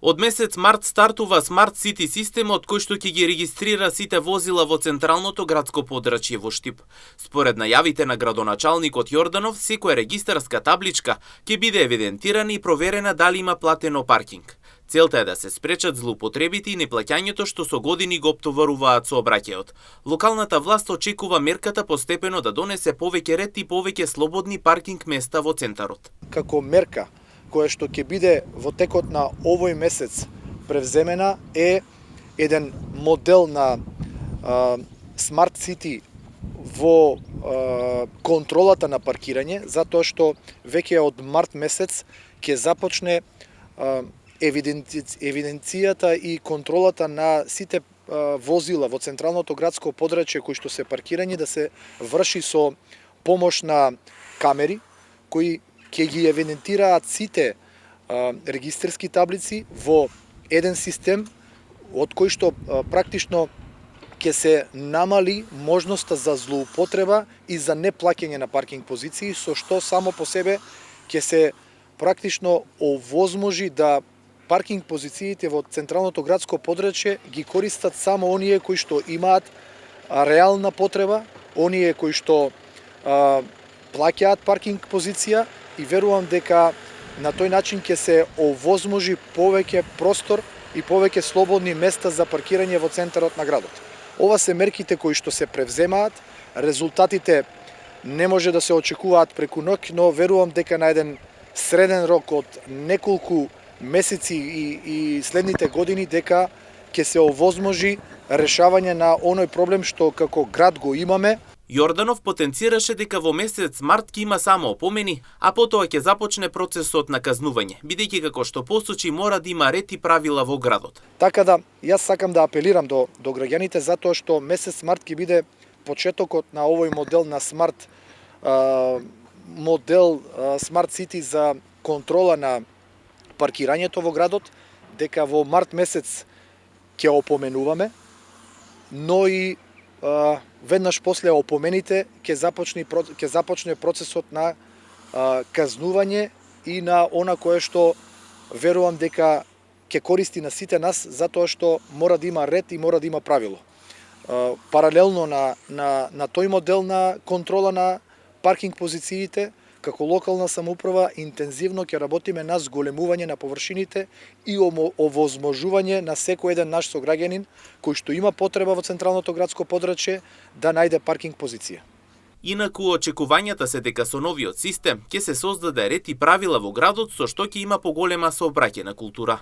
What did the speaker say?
Од месец март стартува Smart City системот кој што ќе ги регистрира сите возила во централното градско подрачје во Штип. Според најавите на градоначалникот Јорданов, секоја регистарска табличка ќе биде евидентирана и проверена дали има платено паркинг. Целта е да се спречат злоупотребите и неплаќањето што со години го оптоваруваат сообраќајот. Локалната власт очекува мерката постепено да донесе повеќе ред и повеќе слободни паркинг места во центарот. Како мерка која што ќе биде во текот на овој месец превземена е еден модел на Smart City во контролата на паркирање, затоа што веќе од март месец ќе започне евиденцијата и контролата на сите возила во централното градско подрачје кои што се паркирање да се врши со помош на камери кои ќе ги евидентираат сите регистерски таблици во еден систем од кој што практично ќе се намали можноста за злоупотреба и за неплаќање на паркинг позиции, со што само по себе ќе се практично овозможи да паркинг позициите во централното градско подрачје ги користат само оние кои што имаат реална потреба, оние кои што плаќаат паркинг позиција, и верувам дека на тој начин ќе се овозможи повеќе простор и повеќе слободни места за паркирање во центарот на градот. Ова се мерките кои што се превземаат, резултатите не може да се очекуваат преку ноќ, но верувам дека на еден среден рок од неколку месеци и следните години дека ќе се овозможи решавање на оној проблем што како град го имаме. Јорданов потенцираше дека во месец март ќе има само опомени, а потоа ќе започне процесот на казнување, бидејќи како што посочи мора да има ред и правила во градот. Така да, јас сакам да апелирам до граѓаните затоа што месец март ќе биде почетокот на овој модел на Smart City за контрола на паркирањето во градот, дека во март месец ќе опоменуваме, но и веднаш после опомените ќе започне процесот на казнување и на она кое што верувам дека ќе користи на сите нас, затоа што мора да има ред и мора да има правило. Паралелно на тој модел на контрола на паркинг позициите, како локална самоуправа интензивно ќе работиме на зголемување на површините и овозможување на секој еден наш сограѓанин кој што има потреба во централното градско подрачје да најде паркинг позиција. Инаку очекувањата се дека со новиот систем ќе се создаде ред и правила во градот со што ќе има поголема сообраќајна култура.